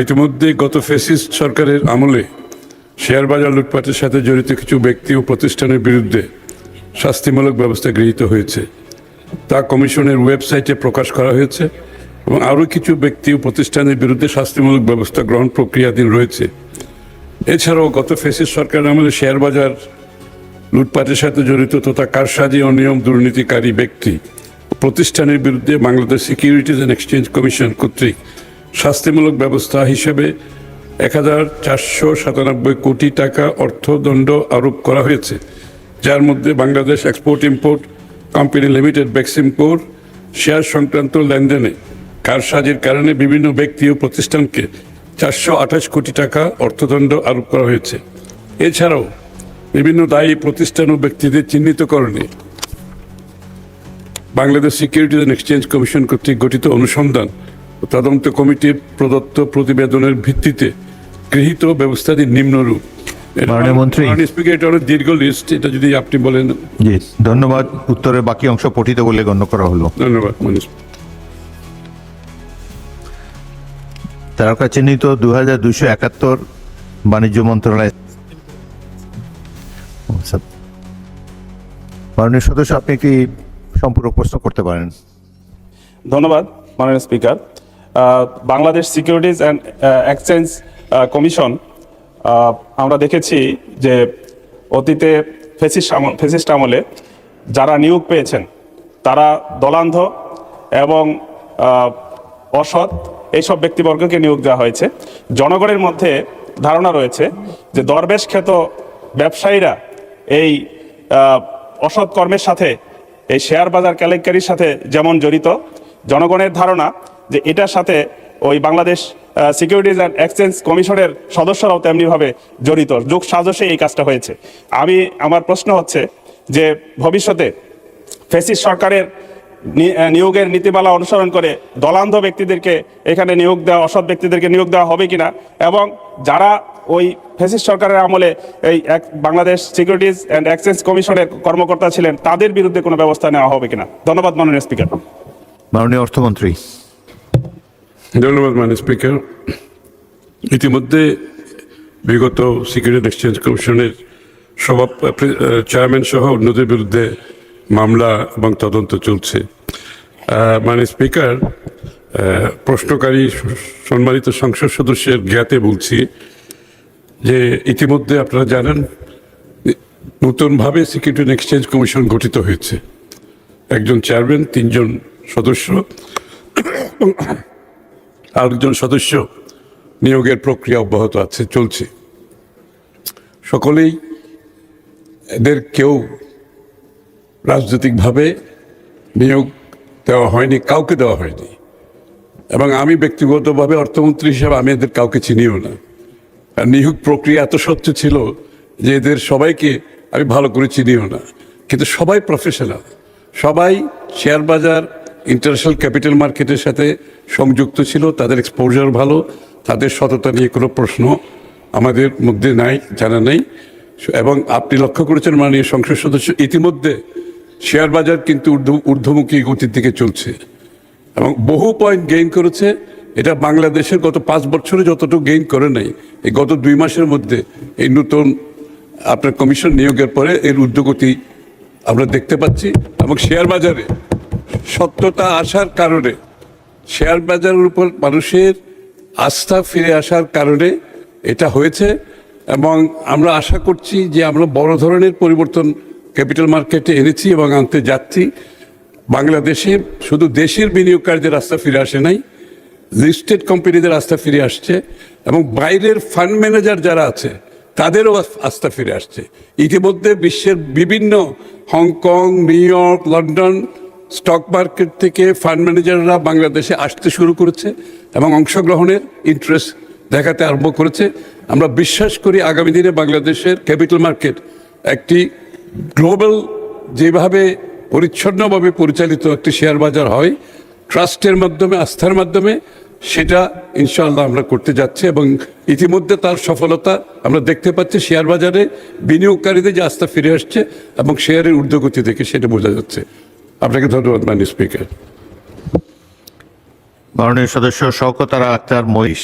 ইতিমধ্যে গত ফ্যাসিস্ট সরকারের আমলে শেয়ার বাজার লুটপাটের সাথে জড়িত কিছু ব্যক্তি ও প্রতিষ্ঠানের বিরুদ্ধে শাস্তিমূলক ব্যবস্থা গৃহীত হয়েছে, তা কমিশনের ওয়েবসাইটে প্রকাশ করা হয়েছে এবং আরও কিছু ব্যক্তি ও প্রতিষ্ঠানের বিরুদ্ধে শাস্তিমূলক ব্যবস্থা গ্রহণ প্রক্রিয়াধীন রয়েছে। এছাড়াও গত ফ্যাসিস্ট সরকারের আমলে শেয়ার বাজার লুটপাটের সাথে জড়িত তথা কারসাজি অনিয়ম দুর্নীতিকারী ব্যক্তি প্রতিষ্ঠানের বিরুদ্ধে Bangladesh securities and exchange commission কর্তৃক শাস্তিমূলক ব্যবস্থা হিসেবে 1497 কোটি টাকা অর্থদণ্ড আরোপ করা হয়েছে, যার মধ্যে Bangladesh export import company limited বেক্সিমকোর শেয়ার সংক্রান্ত লেনদেনে কারসাজির কারণে বিভিন্ন ব্যক্তি ও প্রতিষ্ঠানকে 428 কোটি টাকা অর্থদণ্ড আরোপ করা হয়েছে। এছাড়াও বিভিন্ন দায়ী প্রতিষ্ঠান ও ব্যক্তিদের চিহ্নিতকরণে Bangladesh securities and exchange commission কর্তৃক গঠিত অনুসন্ধান ও তদন্ত কমিটির প্রদত্ত প্রতিবেদনের ভিত্তিতে গৃহীত ব্যবস্থাটি নিম্নরূপ। মাননীয় মন্ত্রী, স্পিকার, এটা অনেক দীর্ঘ লিস্ট, এটা যদি আপনি বলেন। জি ধন্যবাদ। উত্তরের বাকি অংশ পঠিত বলে গণ্য করা হলো। ধন্যবাদ। তারকা চিহ্নিত 2271 বাণিজ্য মন্ত্রণালয়। মাননীয় সদস্য, আপনি কি সম্পূরক প্রশ্ন করতে পারেন? ধন্যবাদ মাননীয় speaker. Bangladesh securities and exchange commission আমরা দেখেছি যে অতীতে ফ্যাসিস্ট আমলে যারা নিয়োগ পেয়েছেন তারা দলান্ধ এবং অসৎ এইসব ব্যক্তিবর্গকে নিয়োগ দেওয়া হয়েছে। জনগণের মধ্যে ধারণা রয়েছে যে দরবেশ খ্যাত ব্যবসায়ীরা এই অসৎ কর্মের সাথে, এই শেয়ার বাজার কেলেঙ্কারির সাথে যেমন জড়িত, জনগণের ধারণা যে এটার সাথে ওই বাংলাদেশ সিকিউরিটিজ অ্যান্ড এক্সচেঞ্জ কমিশনের সদস্যরাও তেমনিভাবে জড়িত, যোগ সাজসে এই কাজটা হয়েছে। আমার প্রশ্ন হচ্ছে যে ভবিষ্যতে ফ্যাসিস্ট সরকারের নিয়োগের নীতিমালা অনুসরণ করে দলান্ধ ব্যক্তিদেরকে এখানে নিয়োগ দেওয়া, অসৎ ব্যক্তিদেরকে নিয়োগ দেওয়া হবে কিনা, এবং যারা ওই ফ্যাসিস্ট সরকারের আমলে এই বাংলাদেশ সিকিউরিটিজ অ্যান্ড এক্সচেঞ্জ কমিশনের কর্মকর্তা ছিলেন তাদের বিরুদ্ধে কোনো ব্যবস্থা নেওয়া হবে কিনা। ধন্যবাদ মাননীয় স্পিকার। মাননীয় অর্থমন্ত্রী। ধন্যবাদ মাননীয় স্পিকার। ইতিমধ্যে বিগত সিকিউরিটি এক্সচেঞ্জ কমিশনের চেয়ারম্যান সহ অন্যদের বিরুদ্ধে মামলা এবং তদন্ত চলছে। মাননীয় স্পিকার, প্রশ্নকারী সম্মানিত সংসদ সদস্যের জ্ঞাতে বলছি যে ইতিমধ্যে আপনারা জানেন নতুনভাবে সিকিউরিটি অ্যান্ড এক্সচেঞ্জ কমিশন গঠিত হয়েছে। একজন চেয়ারম্যান, 3 জন সদস্য, আরেকজন সদস্য নিয়োগের প্রক্রিয়া অব্যাহত আছে, চলছে। সকলেই এদের কেউ রাজনৈতিকভাবে নিয়োগ দেওয়া হয়নি, কাউকে দেওয়া হয়নি, এবং আমি ব্যক্তিগতভাবে অর্থমন্ত্রী হিসাবে আমি এদের কাউকে চিনিও না। আর নিয়োগ প্রক্রিয়া এত স্বচ্ছ ছিল যে এদের সবাইকে আমি ভালো করে চিনিও না, কিন্তু সবাই প্রফেশনাল, সবাই শেয়ার বাজার ইন্টারন্যাশনাল ক্যাপিটাল মার্কেটের সাথে সংযুক্ত ছিল, তাদের এক্সপোজার ভালো, তাদের সততা নিয়ে কোনো প্রশ্ন আমাদের মধ্যে নাই, জানা নেই। এবং আপনি লক্ষ্য করেছেন মাননীয় সংসদ সদস্য, ইতিমধ্যে শেয়ার বাজার কিন্তু ঊর্ধ্বমুখী গতির দিকে চলছে এবং বহু পয়েন্ট গেইন করেছে। এটা বাংলাদেশের গত 5 বছরে যতটুকু গেইন করে নাই, এই গত 2 মাসের মধ্যে এই নতুন আপনার কমিশন নিয়োগের পরে এর ঊর্ধ্বগতি আমরা দেখতে পাচ্ছি। এবং শেয়ার বাজারে সত্যতা আসার কারণে, শেয়ার বাজারের উপর মানুষের আস্থা ফিরে আসার কারণে এটা হয়েছে। এবং আমরা আশা করছি যে আমরা বড় ধরনের পরিবর্তন ক্যাপিটাল মার্কেটে এনেছি এবং আনতে যাচ্ছি। বাংলাদেশে শুধু দেশের বিনিয়োগকারীদের আস্থা ফিরে আসে নাই, লিস্টেড কোম্পানিদের আস্থা ফিরে আসছে এবং বাইরের ফান্ড ম্যানেজার যারা আছে তাদেরও আস্থা ফিরে আসছে। ইতিমধ্যে বিশ্বের বিভিন্ন Hong Kong, new York, London stock market থেকে ফান্ড ম্যানেজাররা বাংলাদেশে আসতে শুরু করেছে এবং অংশগ্রহণের ইন্টারেস্ট দেখাতে আরম্ভ করেছে। আমরা বিশ্বাস করি আগামী দিনে বাংলাদেশের ক্যাপিটাল মার্কেট একটি গ্লোবাল, যেভাবে পরিচ্ছন্নভাবে পরিচালিত একটি শেয়ার বাজার হয় ট্রাস্টের মাধ্যমে, আস্থার মাধ্যমে, সেটা ইনশাআল্লাহ আমরা করতে যাচ্ছি এবং ইতিমধ্যে তার সফলতা আমরা দেখতে পাচ্ছি। শেয়ার বাজারে বিনিয়োগকারীদের যে আস্থা ফিরে আসছে এবং শেয়ারের ঊর্ধ্বগতি থেকে সেটা বোঝা যাচ্ছে। আপনাকে ধন্যবাদ মাননীয় স্পিকার। মাননীয় সদস্য শওকত আরা আক্তার মহিষ।